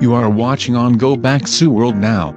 You are watching on Go Back Sue World now.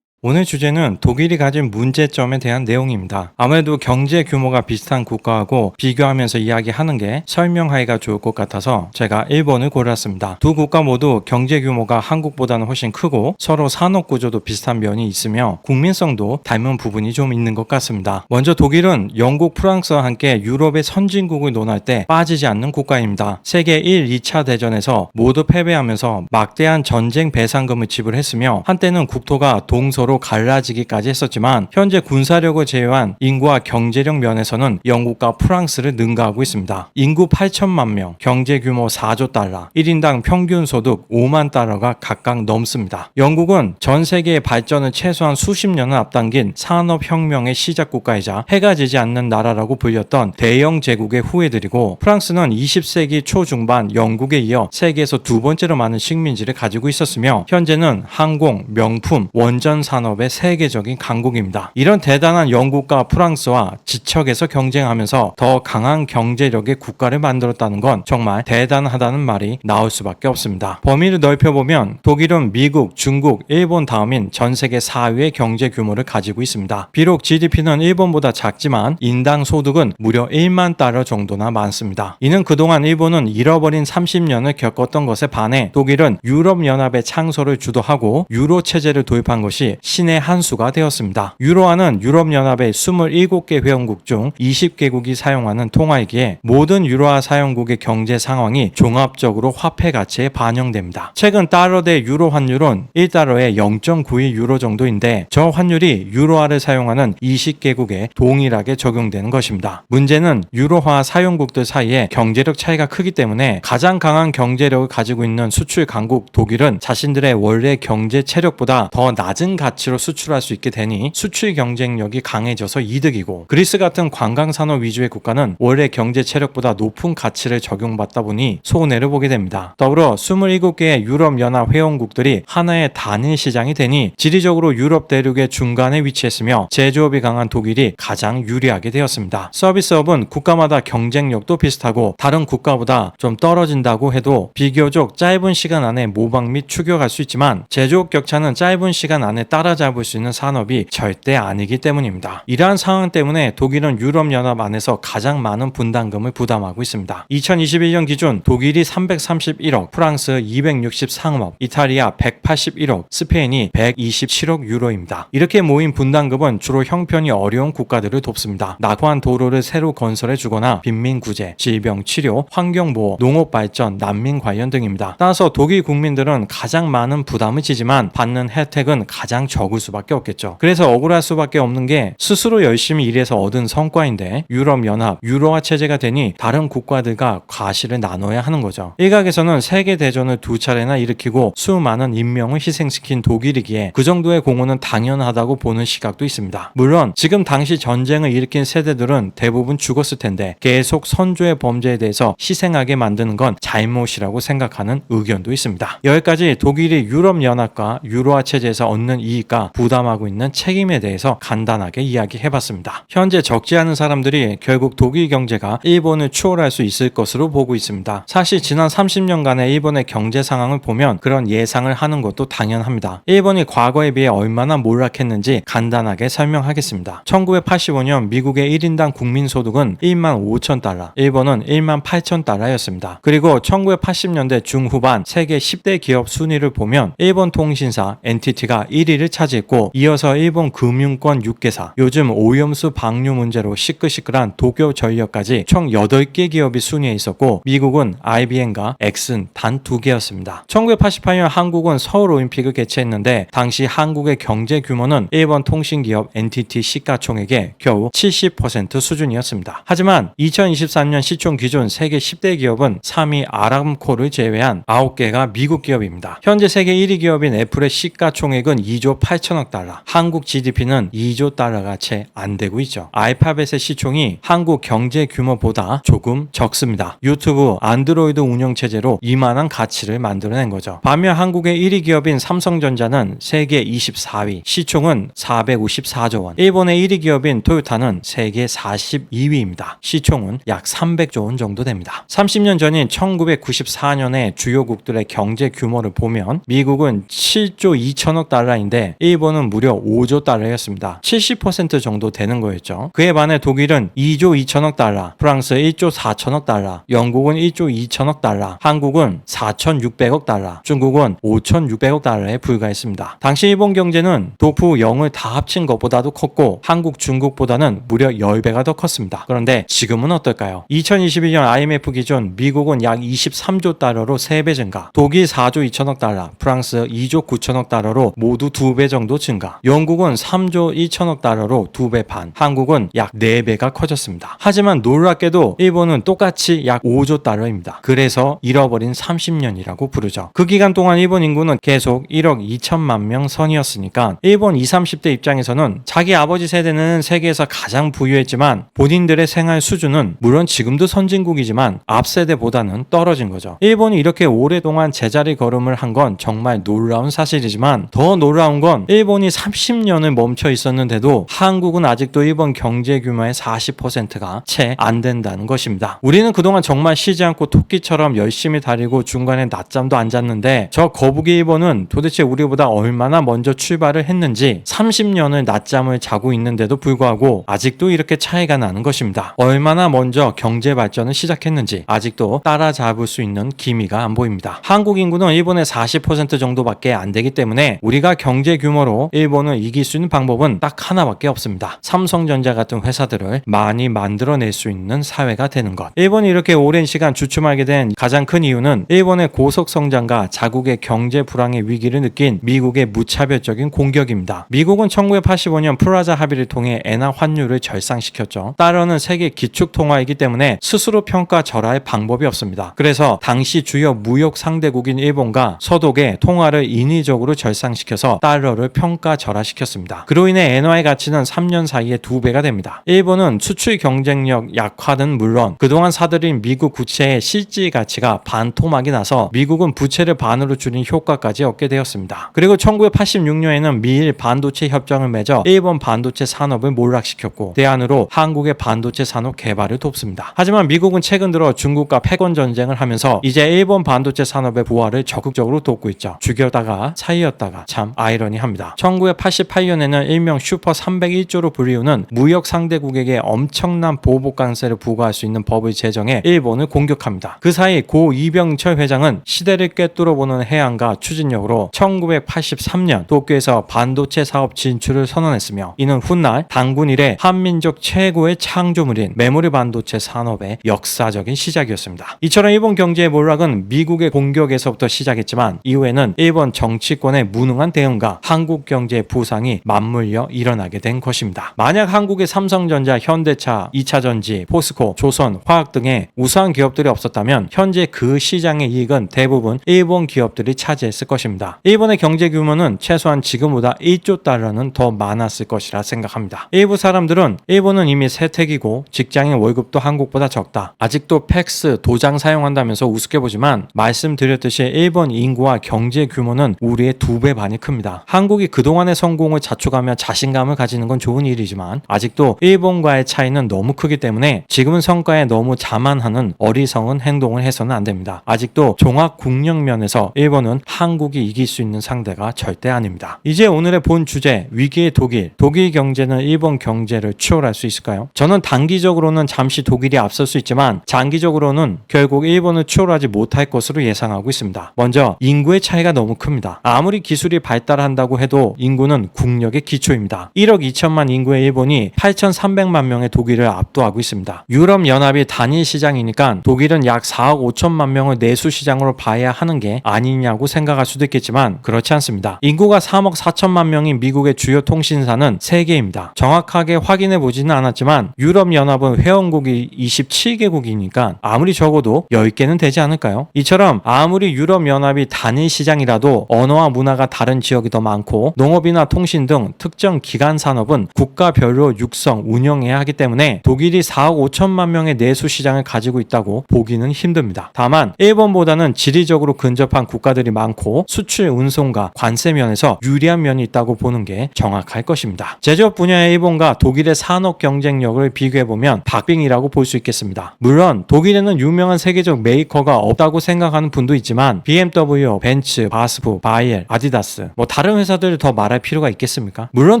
오늘 주제는 독일이 가진 문제점에 대한 내용입니다. 아무래도 경제 규모가 비슷한 국가하고 비교하면서 이야기하는 게 설명하기가 좋을 것 같아서 제가 일본을 골랐습니다. 두 국가 모두 경제 규모가 한국보다는 훨씬 크고 서로 산업 구조도 비슷한 면이 있으며 국민성도 닮은 부분이 좀 있는 것 같습니다. 먼저 독일은 영국, 프랑스와 함께 유럽의 선진국을 논할 때 빠지지 않는 국가입니다. 세계 1, 2차 대전에서 모두 패배하면서 막대한 전쟁 배상금을 지불했으며 한때는 국토가 동서로 갈라지기까지 했었지만 현재 군사력을 제외한 인구와 경제력 면에서는 영국과 프랑스를 능가하고 있습니다. 인구 8천만 명, 경제 규모 4조 달러, 1인당 평균 소득 5만 달러가 각각 넘습니다. 영국은 전 세계의 발전을 최소한 수십 년을 앞당긴 산업혁명의 시작 국가이자 해가 지지 않는 나라라고 불렸던 대영 제국의 후예들이고, 프랑스는 20세기 초중반 영국에 이어 세계에서 두 번째로 많은 식민지를 가지고 있었으며 현재는 항공, 명품, 원전 산업의 세계적인 강국입니다. 이런 대단한 영국과 프랑스와 지척에서 경쟁하면서 더 강한 경제력의 국가를 만들었다는 건 정말 대단하다는 말이 나올 수밖에 없습니다. 범위를 넓혀보면 독일은 미국, 중국, 일본 다음인 전 세계 4위의 경제 규모를 가지고 있습니다. 비록 GDP는 일본보다 작지만 인당 소득은 무려 1만 달러 정도나 많습니다. 이는 그동안 일본은 잃어버린 30년을 겪었던 것에 반해 독일은 유럽연합의 창설을 주도하고 유로 체제를 도입한 것이 신의 한 수가 되었습니다. 유로화는 유럽연합의 27개 회원국 중 20개국이 사용하는 통화이기에 모든 유로화 사용국의 경제 상황이 종합적으로 화폐 가치에 반영됩니다. 최근 달러 대 유로 환율은 1달러에 0.92 유로 정도인데 저 환율이 유로화를 사용하는 20개국에 동일하게 적용되는 것입니다. 문제는 유로화 사용국들 사이에 경제력 차이가 크기 때문에 가장 강한 경제력을 가지고 있는 수출 강국 독일은 자신들의 원래 경제 체력보다 더 낮은 가치로 수출할 수 있게 되니 수출 경쟁력이 강해져서 이득이고, 그리스 같은 관광산업 위주의 국가는 원래 경제 체력보다 높은 가치를 적용받다 보니 손해를 보게 됩니다. 더불어 27개의 유럽연합 회원국들이 하나의 단일 시장이 되니 지리적으로 유럽 대륙의 중간에 위치했으며 제조업이 강한 독일이 가장 유리하게 되었습니다. 서비스업은 국가마다 경쟁력도 비슷하고 다른 국가보다 좀 떨어진다고 해도 비교적 짧은 시간 안에 모방 및 추격할 수 있지만 제조업 격차는 짧은 시간 안에 따라잡을 수 있는 산업이 절대 아니기 때문입니다. 이러한 상황 때문에 독일은 유럽연합 안에서 가장 많은 분담금을 부담하고 있습니다. 2021년 기준 독일이 331억, 프랑스 263억, 이탈리아 181억, 스페인이 127억 유로입니다. 이렇게 모인 분담금은 주로 형편이 어려운 국가들을 돕습니다. 낙후한 도로를 새로 건설해 주거나 빈민 구제, 질병 치료, 환경보호, 농업발전, 난민 관련 등입니다. 따라서 독일 국민들은 가장 많은 부담을 지지만 받는 혜택은 가장 적을 수밖에 없겠죠. 그래서 억울할 수밖에 없는 게 스스로 열심히 일해서 얻은 성과인데 유럽연합, 유로화 체제가 되니 다른 국가들과 과실을 나눠야 하는 거죠. 일각에서는 세계대전을 두 차례나 일으키고 수많은 인명을 희생시킨 독일이기에 그 정도의 공헌은 당연하다고 보는 시각도 있습니다. 물론 지금 당시 전쟁을 일으킨 세대들은 대부분 죽었을 텐데 계속 선조의 범죄에 대해서 희생하게 만드는 건 잘못이라고 생각하는 의견도 있습니다. 여기까지 독일이 유럽연합과 유로화 체제에서 얻는 이익과 부담하고 있는 책임에 대해서 간단하게 이야기해봤습니다. 현재 적지 않은 사람들이 결국 독일 경제가 일본을 추월할 수 있을 것으로 보고 있습니다. 사실 지난 30년간의 일본의 경제 상황을 보면 그런 예상을 하는 것도 당연합니다. 일본이 과거에 비해 얼마나 몰락했는지 간단하게 설명하겠습니다. 1985년 미국의 1인당 국민소득은 1만 5천 달러, 일본은 1만 8천 달러였습니다. 그리고 1980년대 중후반 세계 10대 기업 순위를 보면 일본 통신사 NTT가 1위를 차지했고 이어서 일본 금융권 6개사, 요즘 오염수 방류 문제로 시끌시끌한 도쿄전력까지 총 8개 기업이 순위에 있었고 미국은 IBM과 엑슨 단 2개였습니다. 1988년 한국은 서울올림픽을 개최했는데 당시 한국의 경제 규모는 일본 통신기업 NTT 시가총액의 겨우 70% 수준이었습니다. 하지만 2023년 시총 기준 세계 10대 기업은 3위 아람코를 제외한 9개가 미국 기업입니다. 현재 세계 1위 기업인 애플의 시가총액은 2조 8천억 달러, 한국 GDP는 2조 달러가 채 안 되고 있죠. 알파벳의 시총이 한국 경제 규모보다 조금 적습니다. 유튜브, 안드로이드 운영체제로 이만한 가치를 만들어낸 거죠. 반면 한국의 1위 기업인 삼성전자는 세계 24위, 시총은 454조 원. 일본의 1위 기업인 토요타는 세계 42위입니다. 시총은 약 300조 원 정도 됩니다. 30년 전인 1994년의 주요국들의 경제 규모를 보면 미국은 7조 2천억 달러인데 일본은 무려 5조 달러였습니다. 70% 정도 되는 거였죠. 그에 반해 독일은 2조 2천억 달러, 프랑스 1조 4천억 달러, 영국은 1조 2천억 달러, 한국은 4,600억 달러, 중국은 5,600억 달러에 불과했습니다. 당시 일본 경제는 도프 0을 다 합친 것보다도 컸고 한국, 중국보다는 무려 10배가 더 컸습니다. 그런데 지금은 어떨까요? 2021년 IMF 기준 미국은 약 23조 달러로 3배 증가, 독일 4조 2천억 달러, 프랑스 2조 9천억 달러로 모두 2배 정도 증가, 영국은 3조 1천억 달러로 2배 반, 한국은 약 4배가 커졌습니다. 하지만 놀랍게도 일본은 똑같이 약 5조 달러입니다. 그래서 잃어버린 30년이라고 부르죠. 그 기간 동안 일본 인구는 계속 1억 2천만 명 선이었으니까 일본 20, 30대 입장에서는 자기 아버지 세대는 세계에서 가장 부유했지만 본인들의 생활 수준은 물론 지금도 선진국이지만 앞 세대보다는 떨어진 거죠. 일본이 이렇게 오랫동안 제자리 걸음을 한 건 정말 놀라운 사실이지만 더 놀라운 건 일본이 30년을 멈춰 있었는데도 한국은 아직도 일본 경제 규모의 40%가 채 안 된다는 것입니다. 우리는 그동안 정말 쉬지 않고 토끼처럼 열심히 다니고 중간에 낮잠도 안 잤는데 저 거북이 일본은 도대체 우리보다 얼마나 먼저 출발을 했는지 30년을 낮잠을 자고 있는데도 불구하고 아직도 이렇게 차이가 나는 것입니다. 얼마나 먼저 경제 발전을 시작했는지 아직도 따라잡을 수 있는 기미가 안 보입니다. 한국 인구는 일본의 40% 정도밖에 안 되기 때문에 우리가 경제 규모로 일본을 이길 수 있는 방법은 딱 하나밖에 없습니다. 삼성전자 같은 회사들을 많이 만들어낼 수 있는 사회가 되는 것. 일본이 이렇게 오랜 시간 주춤하게 된 가장 큰 이유는 일본의 고속 성장과 자국의 경제 불황의 위기를 느낀 미국의 무차별적인 공격입니다. 미국은 1985년 프라자 합의를 통해 엔화 환율을 절상시켰죠. 달러는 세계 기축통화이기 때문에 스스로 평가절하할 방법이 없습니다. 그래서 당시 주요 무역 상대국인 일본과 서독의 통화를 인위적으로 절상시켜서 달러를 평가절하시켰습니다. 그로 인해 엔화의 가치는 3년 사이에 2배가 됩니다. 일본은 수출 경쟁력 약화는 물론 그동안 사들인 미국 부채의 실질 가치가 반토막이 나서 미국은 부채를 반으로 줄인 효과까지 얻게 되었습니다. 그리고 1986년에는 미일 반도체 협정을 맺어 일본 반도체 산업을 몰락시켰고 대안으로 한국의 반도체 산업 개발을 돕습니다. 하지만 미국은 최근 들어 중국과 패권 전쟁을 하면서 이제 일본 반도체 산업의 부활을 적극적으로 돕고 있죠. 죽여다가 차이였다가 참 아이러니합니다. 1988년에는 일명 슈퍼 301조로 불리우는 무역 상대국에게 엄청난 보복 관세를 부과할 수 있는 법을 제정해 일본을 공격합니다. 그 사이 고 이병철 회장은 시대를 꿰뚫어보는 해안과 추진력으로 1983년 도쿄에서 반도체 사업 진출을 선언했으며 이는 훗날 당군 이래 한민족 최고의 창조물인 메모리 반도체 산업의 역사적인 시작이었습니다. 이처럼 일본 경제의 몰락은 미국의 공격에서부터 시작했지만 이후에는 일본 정치권의 무능한 대응과 한국 경제의 부상이 맞물려 일어나게 된 것입니다. 만약 한국의 삼성전자, 현대차, 2차전지, 포스코, 조선, 화학 등의 우수한 기업들이 없었다면 현재 그 시장의 이익은 대부분 일본 기업들이 차지했을 것입니다. 일본의 경제 규모는 최소한 지금보다 1조 달러는 더 많았을 것이라 생각합니다. 일부 사람들은 일본은 이미 세택이고 직장인 월급도 한국보다 적다. 아직도 팩스, 도장 사용한다면서 우습게 보지만 말씀드렸듯이 일본 인구와 경제 규모는 우리의 2배 반이 큽니다. 한국이 그동안의 성공을 자축하며 자신감을 가지는 건 좋은 일이지만 아직도 일본과의 차이는 너무 크기 때문에 지금은 성과에 너무 자만하는 어리석은 행동을 해서는 안 됩니다. 아직도 종합 국력 면에서 일본은 한국이 이길 수 있는 상대가 절대 아닙니다. 이제 오늘의 본 주제, 위기의 독일. 독일 경제는 일본 경제를 추월할 수 있을까요? 저는 단기적으로는 잠시 독일이 앞설 수 있지만 장기적으로는 결국 일본을 추월하지 못할 것으로 예상하고 있습니다. 먼저 인구의 차이가 너무 큽니다. 아무리 기술이 발달한다고 해도 인구는 국력의 기초입니다. 1억 2천만 인구의 일본이 8,300만 명의 독일을 압도하고 있습니다. 유럽연합이 단일 시장이니까 독일은 약 4억 5천만 명을 내수 시장으로 봐야 하는 게 아니냐고 생각할 수도 있겠지만 그렇지 않습니다. 인구가 3억 4천만 명인 미국의 주요 통신사는 3개입니다. 정확하게 확인해 보지는 않았지만 유럽연합은 회원국이 27개국이니까 아무리 적어도 10개는 되지 않을까요? 이처럼 아무리 유럽연합이 단일 시장이라도 언어와 문화가 다른 지역이 더 많고 농업이나 통신 등 특정 기간 산업은 국가별로 육성, 운영해야 하기 때문에 독일이 4억 5천만 명의 내수 시장을 가지고 있다고 보기는 힘듭니다. 다만 일본보다는 지리적으로 근접한 국가들이 많고 수출 운송과 관세 면에서 유리한 면이 있다고 보는 게 정확할 것입니다. 제조업 분야의 일본과 독일의 산업 경쟁력을 비교해보면 박빙이라고 볼 수 있겠습니다. 물론 독일에는 유명한 세계적 메이커가 없다고 생각하는 분도 있지만 BMW, 벤츠, 바스프, 바이엘, 아디다스 다른 회사들을 더 말할 필요가 있겠습니까? 물론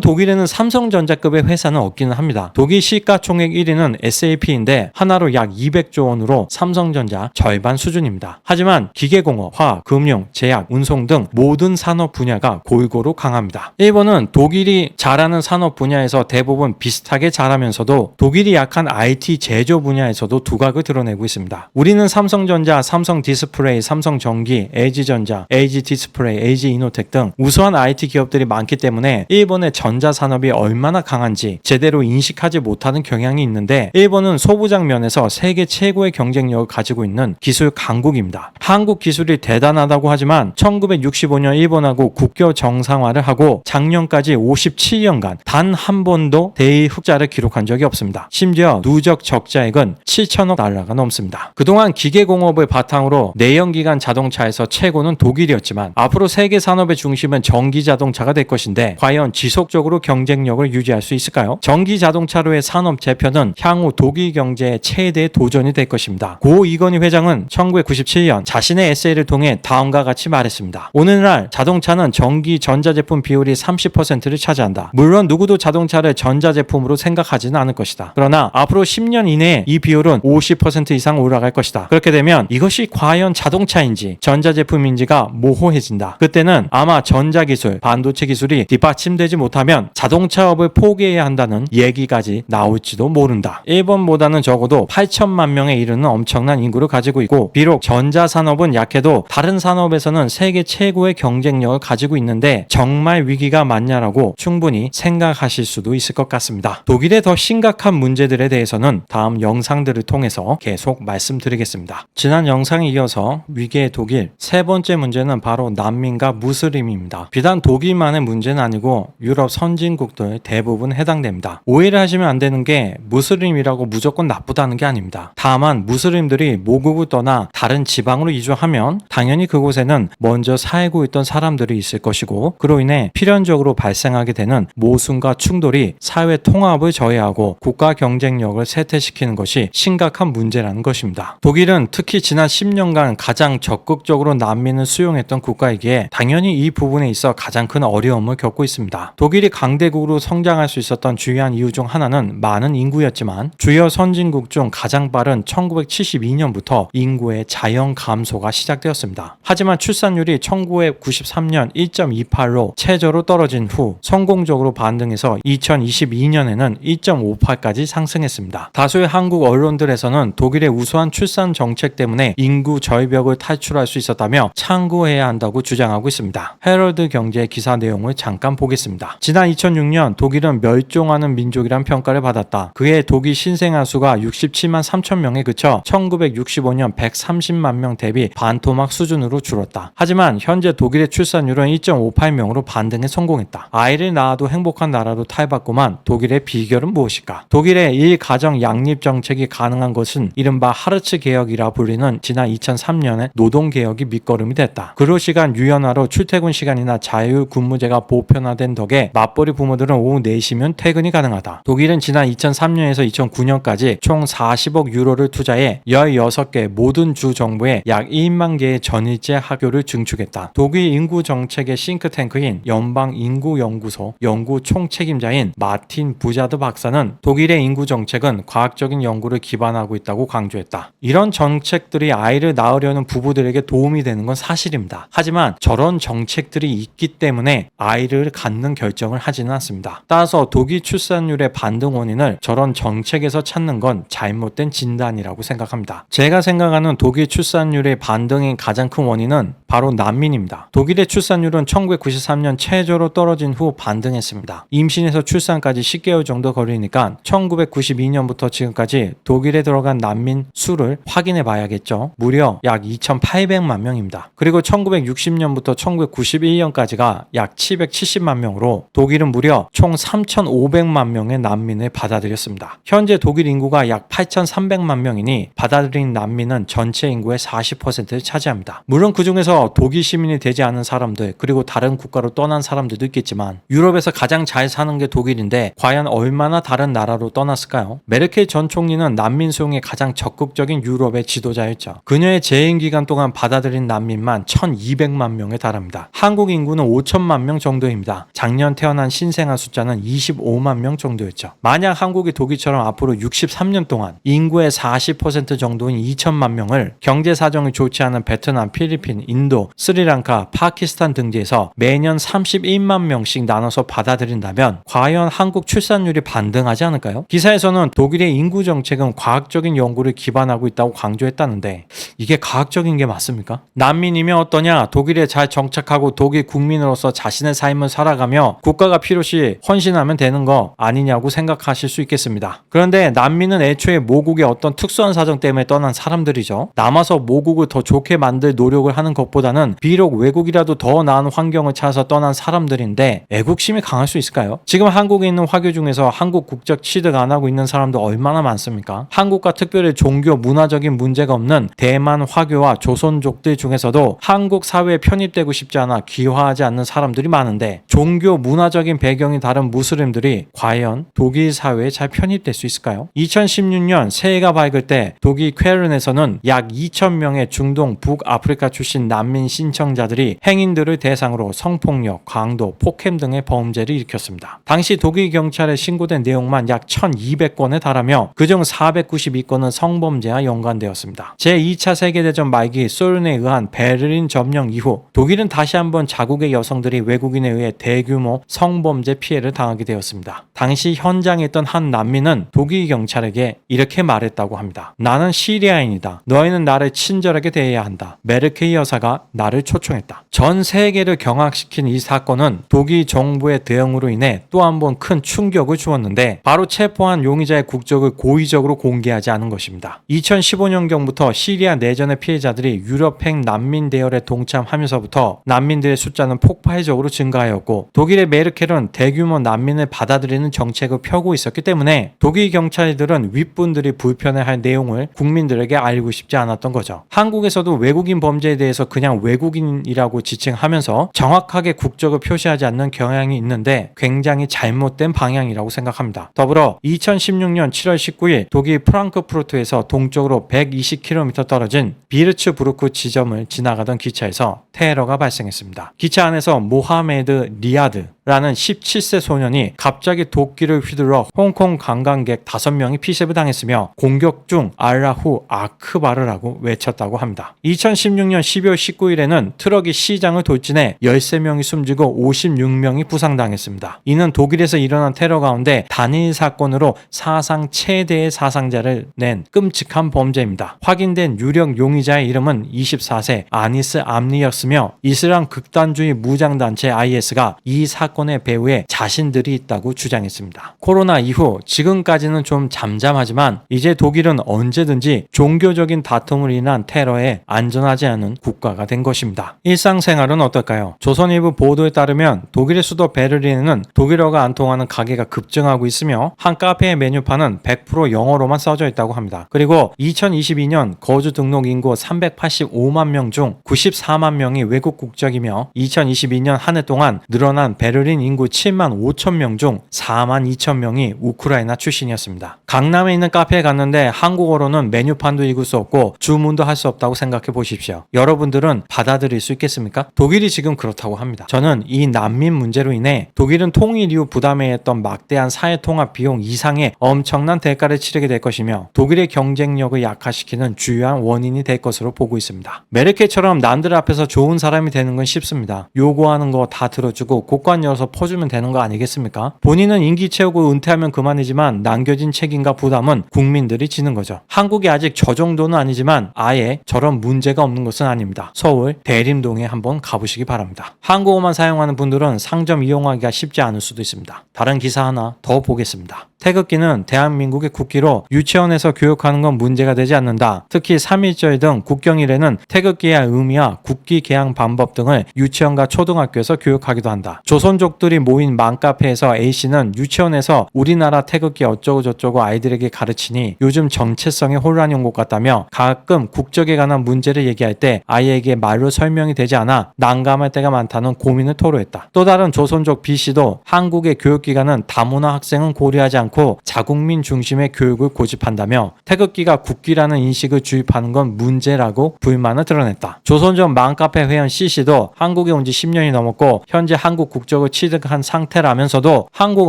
독일에는 삼성전자급의 회사는 없기는 합니다. 독일 시가총액 1위는 SAP인데 하나로 약 200조 원으로 삼성전자 절반 수준입니다. 하지만 기계공업, 화학, 금융, 제약, 운송 등 모든 산업 분야가 골고루 강합니다. 일본은 독일이 잘하는 산업 분야에서 대부분 비슷하게 잘하면서도 독일이 약한 IT 제조 분야에서도 두각을 드러내고 있습니다. 우리는 삼성전자, 삼성디스플레이, 삼성전기, LG전자, LG디스플레이, LG이노텍 등 우수한 IT 기업들이 많기 때문에 일본의 전자산업이 얼마나 강한지 제대로 인식하지 못하는 경향이 있는데 일본은 소부장 면에서 세계 최고의 경쟁력을 가지고 있는 기술 강국입니다. 한국 기술이 대단하다고 하지만 1965년 일본하고 국교 정상화를 하고 작년까지 57년간 단 한 번도 대의 흑자를 기록한 적이 없습니다. 심지어 누적 적자액은 7천억 달러가 넘습니다. 그동안 기계공업을 바탕으로 내연기관 자동차에서 최고는 독일이었지만 앞으로 세계 산업의 중심은 전기자동차가 될 것인데 과연 지속적으로 경쟁력을 유지할 수 있을까요? 전기자동차로의 산업 재편은 향후 독일 경제의 최대의 도전이 될 것입니다. 고 이건희 회장은 1997년 자신의 에세이를 통해 다음과 같이 말했습니다. 오늘날 자동차는 전기 전자제품 비율이 30%를 차지한다. 물론 누구도 자동차를 전자제품으로 생각하지는 않을 것이다. 그러나 앞으로 10년 이내에 이 비율은 50% 이상 올라갈 것이다. 그렇게 되면 이것이 과연 자동차인지 전자제품인지가 모호해진다. 그때는 아마 전자기술, 반도체 기술이 뒷받침되지 못하면 자동차업을 포기해야 한다는 얘기까지 나올지도 모른다. 일본보다는 적어도 8천만 명에 이르는 엄청난 인구를 가지고 있고 비록 전자산업은 약해도 다른 산업에서는 세계 최고의 경쟁력을 가지고 있는데 정말 위기가 맞냐라고 충분히 생각하실 수도 있을 것 같습니다. 독일의 더 심각한 문제들에 대해서는 다음 영상들을 통해서 계속 말씀드리겠습니다. 지난 영상에 이어서 위기의 독일 세 번째 문제는 바로 난민과 무슬림입니다. 비단 독일만의 문제는 아니고 유럽 선진국들 대부분 해당됩니다. 오해를 하시면 안 되는 게 무슬림이라고 무조건 나쁘다는 게 아닙니다. 다만 무슬림들이 모국을 떠나 다른 지방으로 이주하면 당연히 그곳에는 먼저 살고 있던 사람들이 있을 것이고 그로 인해 필연적으로 발생하게 되는 모순과 충돌이 사회 통합을 저해하고 국가 경쟁력을 쇠퇴시키는 것이 심각한 문제라는 것입니다. 독일은 특히 지난 10년간 가장 적극적으로 난민을 수용했던 국가이기에 당연히 이 부분에 있어 가장 큰 어려움을 겪고 있습니다. 독일이 강대국으로 성장할 수 있었던 주요한 이유 중 하나는 많은 인구였지만 주요 선진국 중 가장 빠른 1972년부터 인구의 자연 감소가 시작되었습니다. 하지만 출산율이 1993년 1.28로 최저로 떨어진 후 성공적으로 반등해서 2022년에는 1.58까지 상승했습니다. 다수의 한국 언론들에서는 독일의 우수한 출산 정책 때문에 인구 절벽을 탈출할 수 있었다며 참고해야 한다고 주장하고 있습니다. 헤럴드 경제의 기사 내용을 잠깐 보겠습니다. 지난 2006년 독일은 멸종하는 민족이란 평가를 받았다. 그해 독일 신생아 수가 67만 3천 명에 그쳐 1965년 130만 명 대비 반토막 수준으로 줄었다. 하지만 현재 독일의 출산율은 1.58명으로 반등에 성공했다. 아이를 낳아도 행복한 나라로 탈바꿈한 독일의 비결은 무엇일까? 독일의 일가정 양립 정책이 가능한 것은 이른바 하르츠 개혁이라 불리는 지난 2003년의 노동개혁이 밑거름이 됐다. 근로시간 유연화로 출퇴근 시간이나 자율 근무제가 보편화된 덕에 맞벌이 부모들은 오후 4시면 퇴근이 가능하다. 독일은 지난 2003년에서 2009년까지 총 40억 유로를 투자해 16개 모든 주 정부에 약 1만 개의 전일제 학교를 증축했다. 독일 인구 정책의 싱크탱크인 연방인구연구소 연구 총책임자인 마틴 부자드 박사는 독일의 인구 정책은 과학적인 연구를 기반하고 있다고 강조했다. 이런 정책들이 아이를 낳으려는 부부들에게 도움이 되는 건 사실입니다. 하지만 저런 정책들이 있기 때문에 아이를 갖는 결정을 하지는 않습니다. 따라서 독일 출산율의 반등 원인을 저런 정책에서 찾는 건 잘못된 진단이라고 생각합니다. 제가 생각하는 독일 출산율의 반등의 가장 큰 원인은 바로 난민입니다. 독일의 출산율은 1993년 최저로 떨어진 후 반등했습니다. 임신에서 출산까지 10개월 정도 걸리니까 1992년부터 지금까지 독일에 들어간 난민 수를 확인해 봐야겠죠. 무려 약 2,800만 명입니다. 그리고 1960년부터 1991년까지가 전까지가 약 770만 명으로 독일은 무려 총 3,500만 명의 난민을 받아들였습니다. 현재 독일 인구가 약 8,300만 명이니 받아들인 난민은 전체 인구의 40%를 차지합니다. 물론 그 중에서 독일 시민이 되지 않은 사람들 그리고 다른 국가로 떠난 사람들도 있겠지만 유럽에서 가장 잘 사는 게 독일인데 과연 얼마나 다른 나라로 떠났을까요? 메르켈 전 총리는 난민 수용에 가장 적극적인 유럽의 지도자였죠. 그녀의 재임 기간 동안 받아들인 난민만 1,200만 명에 달합니다. 한국 인구는 5천만 명 정도입니다. 작년 태어난 신생아 숫자는 25만 명 정도였죠. 만약 한국이 독일처럼 앞으로 63년 동안 인구의 40% 정도인 2천만 명을 경제 사정이 좋지 않은 베트남, 필리핀, 인도, 스리랑카, 파키스탄 등지에서 매년 31만 명씩 나눠서 받아들인다면 과연 한국 출산율이 반등하지 않을까요? 기사에서는 독일의 인구 정책은 과학적인 연구를 기반하고 있다고 강조했다는데 이게 과학적인 게 맞습니까? 난민이면 어떠냐? 독일에 잘 정착하고 독일 국민으로서 자신의 삶을 살아가며 국가가 필요시 헌신하면 되는 거 아니냐고 생각하실 수 있겠습니다. 그런데 난민은 애초에 모국의 어떤 특수한 사정 때문에 떠난 사람들이죠. 남아서 모국을 더 좋게 만들 노력을 하는 것보다는 비록 외국이라도 더 나은 환경을 찾아서 떠난 사람들인데 애국심이 강할 수 있을까요? 지금 한국에 있는 화교 중에서 한국 국적 취득 안 하고 있는 사람도 얼마나 많습니까? 한국과 특별히 종교, 문화적인 문제가 없는 대만 화교와 조선족들 중에서도 한국 사회에 편입되고 싶지 않아 귀화하지 않는 사람들이 많은데 종교, 문화적인 배경이 다른 무슬림들이 과연 독일 사회에 잘 편입될 수 있을까요? 2016년 새해가 밝을 때 독일 쾰른에서는 약 2,000명의 중동, 북아프리카 출신 난민 신청자들이 행인들을 대상으로 성폭력, 강도, 폭행 등의 범죄를 일으켰습니다. 당시 독일 경찰에 신고된 내용만 약 1,200건에 달하며 그중 492건은 성범죄와 연관되었습니다. 제2차 세계대전 말기 소련에 의한 베를린 점령 이후 독일은 다시 한번 자국의 여성들이 외국인에 의해 대규모 성범죄 피해를 당하게 되었습니다. 당시 현장에 있던 한 난민은 독일 경찰에게 이렇게 말했다고 합니다. 나는 시리아인이다. 너희는 나를 친절하게 대해야 한다. 메르켈 여사가 나를 초청했다. 전 세계를 경악시킨 이 사건은 독일 정부의 대응으로 인해 또 한 번 큰 충격을 주었는데 바로 체포한 용의자의 국적을 고의적으로 공개하지 않은 것입니다. 2015년경부터 시리아 내전의 피해자들이 유럽행 난민 대열에 동참하면서부터 난민들의 숫자는 폭발적으로 증가하였고 독일의 메르켈은 대규모 난민을 받아들이는 정책을 펴고 있었기 때문에 독일 경찰들은 윗분들이 불편해할 내용을 국민들에게 알리고 싶지 않았던 거죠. 한국에서도 외국인 범죄에 대해서 그냥 외국인이라고 지칭하면서 정확하게 국적을 표시하지 않는 경향이 있는데 굉장히 잘못된 방향이라고 생각합니다. 더불어 2016년 7월 19일 독일 프랑크푸르트에서 동쪽으로 120km 떨어진 비르츠부르크 지점을 지나가던 기차에서 테러가 발생했습니다. 기차 안에서 모하메드 리아드 라는 17세 소년이 갑자기 도끼를 휘둘러 홍콩 관광객 5명이 피습을 당했으며 공격 중 알라후 아크바르라고 외쳤다고 합니다. 2016년 12월 19일에는 트럭이 시장을 돌진해 13명이 숨지고 56명이 부상당했습니다. 이는 독일에서 일어난 테러 가운데 단일 사건으로 사상 최대의 사상자를 낸 끔찍한 범죄입니다. 확인된 유력 용의자의 이름은 24세 아니스 암리였으며 이슬람 극단주의 무장단체 IS가 이 사건의 배후에 자신들이 있다고 주장했습니다. 코로나 이후 지금까지는 좀 잠잠하지만 이제 독일은 언제든지 종교적인 다툼을 인한 테러에 안전하지 않은 국가가 된 것입니다. 일상생활은 어떨까요? 조선일보 보도에 따르면 독일의 수도 베를린에는 독일어가 안 통하는 가게가 급증하고 있으며 한 카페의 메뉴판은 100% 영어로만 써져 있다고 합니다. 그리고 2022년 거주 등록 인구 385만 명 중 94만 명이 외국 국적이며 2022년 한 해 동안 늘어난 베를린 인구 7만 5천 명 중 4만 2천 명이 우크라이나 출신이었습니다. 강남에 있는 카페에 갔는데 한국어로는 메뉴판도 읽을 수 없고 주문도 할 수 없다고 생각해 보십시오. 여러분들은 받아들일 수 있겠습니까? 독일이 지금 그렇다고 합니다. 저는 이 난민 문제로 인해 독일은 통일 이후 부담해야 했던 막대한 사회통합 비용 이상의 엄청난 대가를 치르게 될 것이며 독일의 경쟁력을 약화시키는 주요한 원인이 될 것으로 보고 있습니다. 메르켈처럼 남들 앞에서 좋은 사람이 되는 건 쉽습니다. 요구하는 거 다 들어주고 곳간 열어서 퍼주면 되는 거 아니겠습니까? 본인은 임기 채우고 은퇴하면 그만이지만 남겨진 책임과 부담은 국민들이 지는 거죠. 한국이 아직 저 정도는 아니지만 아예 저런 문제가 없는 것은 아닙니다. 서울 대림동에 한번 가보시기 바랍니다. 한국어만 사용하는 분들은 상점 이용하기가 쉽지 않을 수도 있습니다. 다른 기사 하나 더 보겠습니다. 태극기는 대한민국의 국기로 유치원에서 교육하는 건 문제가 되지 않는다. 특히 3.1절 등 국경일에는 태극기의 의미와 국기 개항 방법 등을 유치원과 초등학교에서 교육하기도 한다. 조선족들이 모인 맘카페에서 A씨는 유치원에서 우리나라 태극기 어쩌고 저쩌고 아이들에게 가르치니 요즘 정체성에 혼란이 온 것 같다며 가끔 국적에 관한 문제를 얘기할 때 아이에게 말로 설명이 되지 않아 난감할 때가 많다는 고민을 토로했다. 또 다른 조선족 B씨도 한국의 교육기관은 다문화 학생은 고려하지 않고 자국민 중심의 교육을 고집한다며 태극기가 국기라는 인식을 주입하는 건 문제라고 불만을 드러냈다. 조선족 맘카페 회원 C씨도 한국에 온 지 10년이 넘었고 현재 한국 국적을 취득한 상태라면서도 한국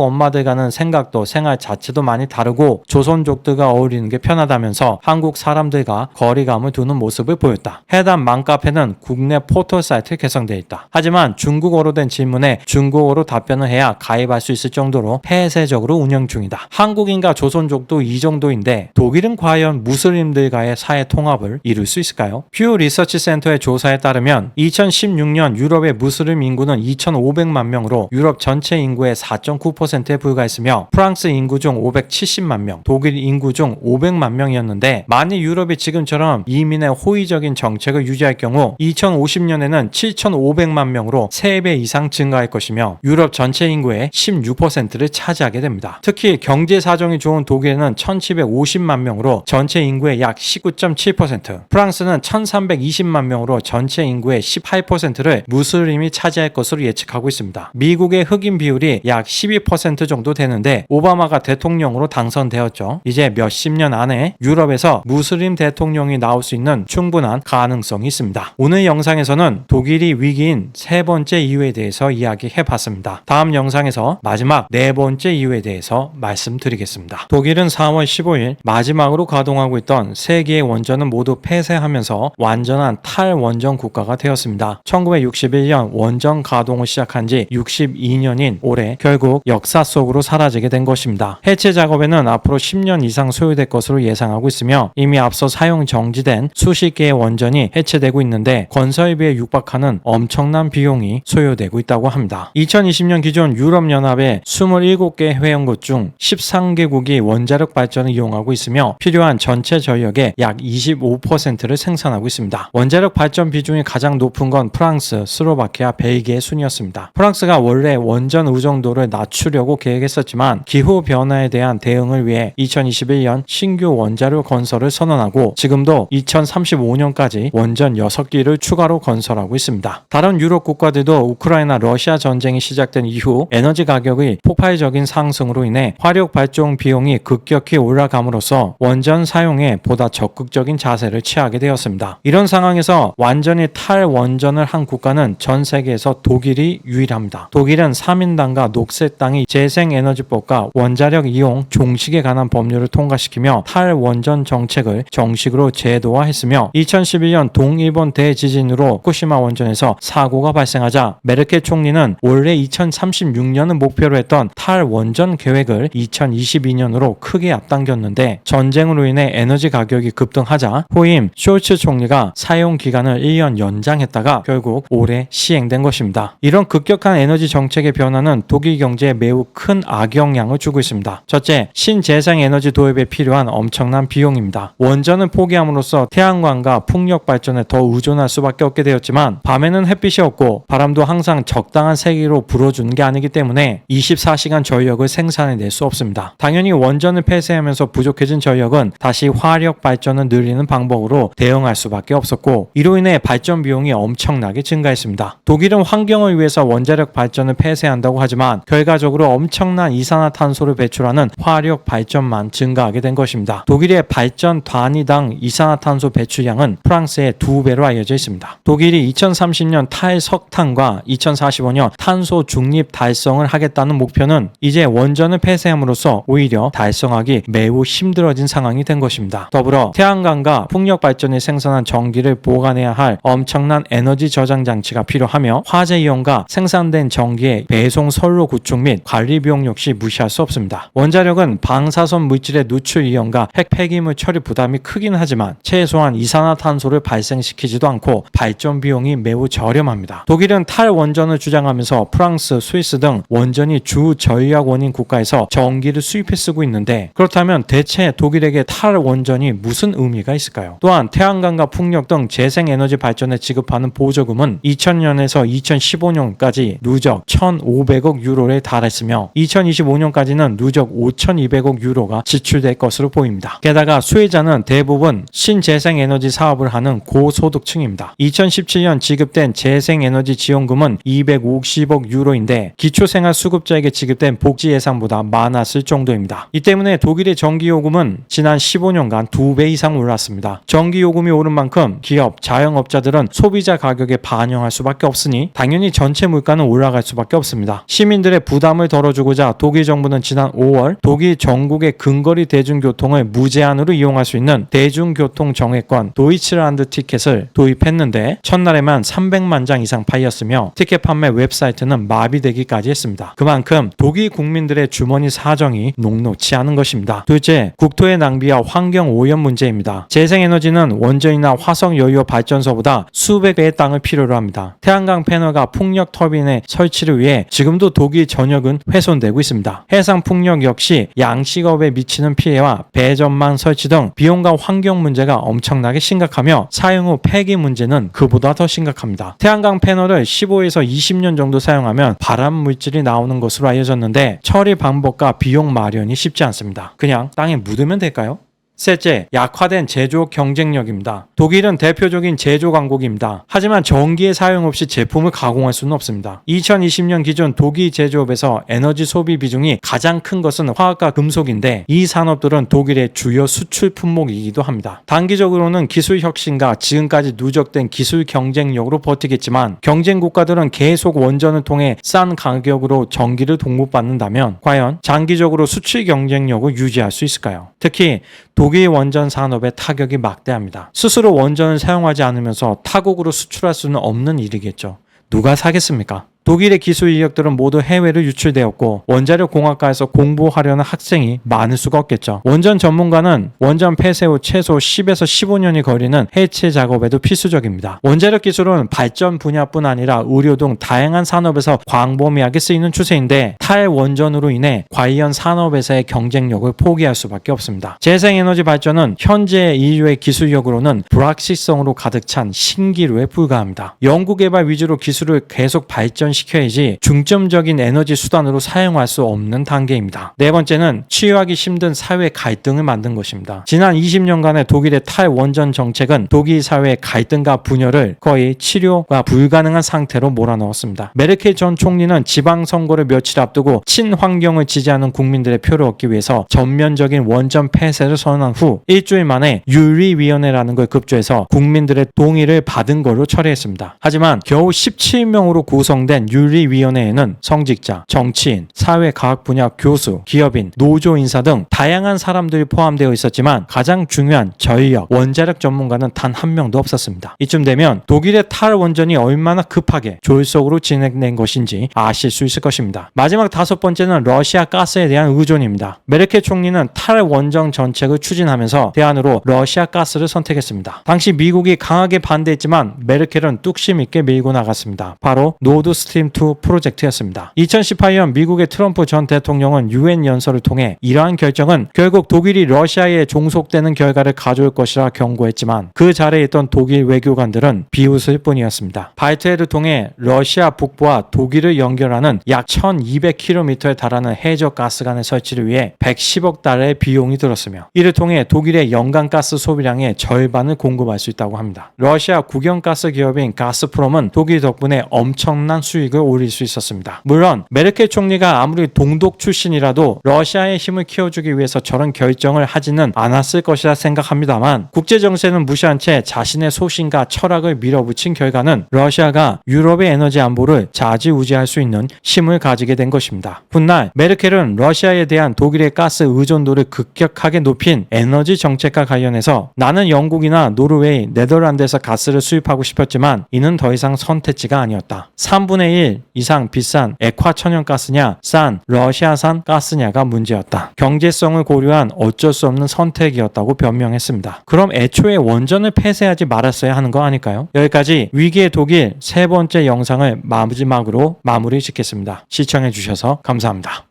엄마들과는 생각도 생활 자체도 많이 다르고 조선족들과 어울리는 게 편하다면서 한국 사람들과 거리감을 두는 모습을 보였다. 해당 맘카페는 국내 포털 사이트에 개설되어 있다. 하지만 중국어로 된 질문에 중국어로 답변을 해야 가입할 수 있을 정도로 폐쇄적으로 운영 중이다. 한국인과 조선족도 이 정도인데 독일은 과연 무슬림들과의 사회 통합을 이룰 수 있을까요? 퓨 리서치 센터의 조사에 따르면 2016년 유럽의 무슬림 인구는 2,500만 명으로 유럽 전체 인구의 4.9%에 불과했으며 프랑스 인구 중 570만 명, 독일 인구 중 500만 명이었는데 만일 유럽이 지금처럼 이민의 호의적인 정책을 유지할 경우 2050년에는 7,500만 명으로 3배 이상 증가할 것이며 유럽 전체 인구의 16%를 차지하게 됩니다. 특히 경제 사정이 좋은 독일은 1,750만 명으로 전체 인구의 약 19.7%, 프랑스는 1,320만 명으로 전체 인구의 18%를 무슬림이 차지할 것으로 예측하고 있습니다. 미국의 흑인 비율이 약 12% 정도 되는데 오바마가 대통령으로 당선되었죠. 이제 몇십 년 안에 유럽에서 무슬림 대통령이 나올 수 있는 충분한 가능성이 있습니다. 오늘 영상에서는 독일이 위기인 세 번째 이유에 대해서 이야기해봤습니다. 다음 영상에서 마지막 네 번째 이유에 대해서 말씀드리겠습니다. 독일은 4월 15일 마지막으로 가동하고 있던 세 개의 원전은 모두 폐쇄하면서 완전한 탈원전 국가가 되었습니다. 1961년 원전 가동을 시작한 지 62년인 올해 결국 역사 속으로 사라지게 된 것입니다. 해체 작업에는 앞으로 10년 이상 소요될 것으로 예상하고 있으며 이미 앞서 사용 정지된 수십 개의 원전이 해체되고 있는데 건설비에 육박하는 엄청난 비용이 소요되고 있다고 합니다. 2020년 기준 유럽연합의 27개 회원국 중 13개국이 원자력 발전을 이용하고 있으며 필요한 전체 전력의 약 25%를 생산하고 있습니다. 원자력 발전 비중이 가장 높은 건 프랑스, 슬로바키아, 벨기에 순이었습니다. 프랑스가 원래 원전 의존도를 낮추려고 계획했었지만 기후변화에 대한 대응을 위해 2021년 신규 원자력 건설을 선언하고 지금도 2035년까지 원전 6기를 추가로 건설하고 있습니다. 다른 유럽 국가들도 우크라이나 러시아 전쟁이 시작된 이후 에너지 가격의 폭발적인 상승으로 인해 화력 발전 비용이 급격히 올라감으로써 원전 사용에 보다 적극적인 자세를 취하게 되었습니다. 이런 상황에서 완전히 탈원전을 한 국가는 전 세계에서 독일이 유일합니다. 독일은 3인당과 녹색당이 재생에너지법과 원자력 이용 종식에 관한 법률을 통과시키며 탈원전 정책을 정식으로 제도화했으며 2011년 동일본 대지진으로 후쿠시마 원전에서 사고가 발생하자 메르켈 총리는 원래 2036년을 목표로 했던 탈원전 계획을 2022년으로 크게 앞당겼는데 전쟁으로 인해 에너지 가격이 급등하자 후임 숄츠 총리가 사용 기간을 1년 연장했다가 결국 올해 시행된 것입니다. 이런 급격한 에너지 정책의 변화는 독일 경제에 매우 큰 악영향을 주고 있습니다. 첫째, 신재생 에너지 도입에 필요한 엄청난 비용입니다. 원전을 포기함으로써 태양광과 풍력 발전에 더 의존할 수밖에 없게 되었지만 밤에는 햇빛이 없고 바람도 항상 적당한 세기로 불어주는 게 아니기 때문에 24시간 전력을 생산해낼 수 없습니다. 당연히 원전을 폐쇄하면서 부족해진 전력은 다시 화력 발전을 늘리는 방법으로 대응할 수밖에 없었고 이로 인해 발전 비용이 엄청나게 증가했습니다. 독일은 환경을 위해서 원자력 발전을 폐쇄한다고 하지만 결과적으로 엄청난 이산화탄소를 배출하는 화력 발전만 증가하게 된 것입니다. 독일의 발전 단위당 이산화탄소 배출량은 프랑스의 2배로 알려져 있습니다. 독일이 2030년 탈석탄과 2045년 탄소 중립 달성을 하겠다는 목표는 이제 원전을 폐쇄함으로써 오히려 달성하기 매우 힘들어진 상황이 된 것입니다. 더불어 태양광과 풍력 발전이 생산한 전기를 보관해야 할 엄청난 에너지 저장 장치가 필요하며 화재 이용과 생산된 전기의 배송 선로 구축 및 관리 비용 역시 무시할 수 없습니다. 원자력은 방사선 물질의 누출 이용과 핵 폐기물 처리 부담이 크긴 하지만 최소한 이산화탄소를 발생시키지도 않고 발전 비용이 매우 저렴합니다. 독일은 탈원전을 주장하면서 프랑스, 스위스 등 원전이 주 전략 원인 국가에서 전기를 수입해 쓰고 있는데, 그렇다면 대체 독일에게 탈원전이 무슨 의미가 있을까요? 또한 태양광과 풍력 등 재생에너지 발전에 지급하는 보조금은 2000년에서 2015년까지 누적 1,500억 유로에 달했으며 2025년까지는 누적 5,200억 유로가 지출될 것으로 보입니다. 게다가 수혜자는 대부분 신재생에너지 사업을 하는 고소득층입니다. 2017년 지급된 재생에너지 지원금은 250억 유로인데 기초생활수급자에게 지급된 복지 예상보다 많았을 정도입니다. 이 때문에 독일의 전기요금은 지난 15년간 2배 이상 올랐습니다. 전기요금이 오른 만큼 기업, 자영업자들은 소비자 가격에 반영할 수밖에 없으니 당연히 전체 물가는 올라갈 수밖에 없습니다. 시민들의 부담을 덜어주고자 독일 정부는 지난 5월 독일 전국의 근거리 대중교통을 무제한으로 이용할 수 있는 대중교통 정액권 도이치란드 티켓을 도입했는데 첫날에만 300만 장 이상 팔렸으며 티켓 판매 웹사이트는 마비되기까지 했습니다. 그만큼 독일 국민들의 주머니 사정이 녹록치 않은 것입니다. 둘째, 국토의 낭비와 환경 오염 문제입니다. 재생에너지는 원전이나 화석연료 발전소보다 수백 배의 땅을 필요로 합니다. 태양광 패널과 풍력 터빈의 설치를 위해 지금도 독일 전역은 훼손되고 있습니다. 해상 풍력 역시 양식업에 미치는 피해와 배전망 설치 등 비용과 환경 문제가 엄청나게 심각하며 사용 후 폐기 문제는 그보다 더 심각합니다. 태양광 패널을 15에서 20년 정도 사용하면 발암 물질이 나오는 것으로 알려졌는데 처리 방법과 비용 마련이 쉽지 않습니다. 그냥 땅에 묻으면 될까요? 셋째, 약화된 제조 경쟁력입니다. 독일은 대표적인 제조 강국입니다. 하지만 전기의 사용 없이 제품을 가공할 수는 없습니다. 2020년 기준 독일 제조업에서 에너지 소비 비중이 가장 큰 것은 화학과 금속인데 이 산업들은 독일의 주요 수출 품목이기도 합니다. 단기적으로는 기술 혁신과 지금까지 누적된 기술 경쟁력으로 버티겠지만 경쟁 국가들은 계속 원전을 통해 싼 가격으로 전기를 공급받는다면 과연 장기적으로 수출 경쟁력을 유지할 수 있을까요? 특히 독일 원전 산업의 타격이 막대합니다. 스스로 원전을 사용하지 않으면서 타국으로 수출할 수는 없는 일이겠죠. 누가 사겠습니까? 독일의 기술 인력들은 모두 해외로 유출되었고 원자력 공학과에서 공부하려는 학생이 많을 수가 없겠죠. 원전 전문가는 원전 폐쇄 후 최소 10에서 15년이 걸리는 해체 작업에도 필수적입니다. 원자력 기술은 발전 분야뿐 아니라 의료 등 다양한 산업에서 광범위하게 쓰이는 추세인데 탈원전으로 인해 관련 산업에서의 경쟁력을 포기할 수밖에 없습니다. 재생에너지 발전은 현재 인류의 기술력으로는 불확실성으로 가득 찬 신기루에 불과합니다. 연구개발 위주로 기술을 계속 발전시켜야지 중점적인 에너지 수단으로 사용할 수 없는 단계입니다. 네 번째는 치유하기 힘든 사회 갈등을 만든 것입니다. 지난 20년간의 독일의 탈원전 정책은 독일 사회의 갈등과 분열을 거의 치료가 불가능한 상태로 몰아넣었습니다. 메르켈 전 총리는 지방선거를 며칠 앞두고 친환경을 지지하는 국민들의 표를 얻기 위해서 전면적인 원전 폐쇄를 선언한 후 일주일 만에 윤리위원회라는 걸 급조해서 국민들의 동의를 받은 걸로 처리했습니다. 하지만 겨우 17명으로 구성된 윤리위원회에는 성직자, 정치인, 사회과학 분야 교수, 기업인, 노조 인사 등 다양한 사람들이 포함되어 있었지만 가장 중요한 전력, 원자력 전문가는 단 한 명도 없었습니다. 이쯤 되면 독일의 탈원전이 얼마나 급하게 졸속으로 진행된 것인지 아실 수 있을 것입니다. 마지막 다섯 번째는 러시아 가스에 대한 의존입니다. 메르켈 총리는 탈원전 정책을 추진하면서 대안으로 러시아 가스를 선택했습니다. 당시 미국이 강하게 반대했지만 메르켈은 뚝심 있게 밀고 나갔습니다. 바로 노드스트림 2 프로젝트였습니다. 2018년 미국의 트럼프 전 대통령은 유엔 연설을 통해 이러한 결정은 결국 독일이 러시아에 종속되는 결과를 가져올 것이라 경고했지만 그 자리에 있던 독일 외교관들은 비웃을 뿐이었습니다. 발트해를 통해 러시아 북부와 독일을 연결하는 약 1200km에 달하는 해저 가스관의 설치를 위해 110억 달러의 비용이 들었으며 이를 통해 독일의 연간 가스 소비량의 절반을 공급할 수 있다고 합니다. 러시아 국영가스 기업인 가스프롬은 독일 덕분에 엄청난 수익을 올릴 수 있었습니다. 물론 메르켈 총리가 아무리 동독 출신이라도 러시아의 힘을 키워주기 위해서 저런 결정을 하지는 않았을 것이라 생각합니다만 국제정세는 무시한 채 자신의 소신과 철학을 밀어붙인 결과는 러시아가 유럽의 에너지 안보를 좌지우지할 수 있는 힘을 가지게 된 것입니다. 훗날 메르켈은 러시아에 대한 독일의 가스 의존도를 급격하게 높인 에너지 정책과 관련해서 나는 영국이나 노르웨이, 네덜란드에서 가스를 수입하고 싶었지만 이는 더 이상 선택지가 아니었다. 3분의 1 이상 비싼 액화 천연가스냐 싼 러시아산 가스냐가 문제였다. 경제성을 고려한 어쩔 수 없는 선택이었다고 변명했습니다. 그럼 애초에 원전을 폐쇄하지 말았어야 하는 거 아닐까요? 여기까지 위기의 독일 세 번째 영상을 마지막으로 마무리 짓겠습니다. 시청해주셔서 감사합니다.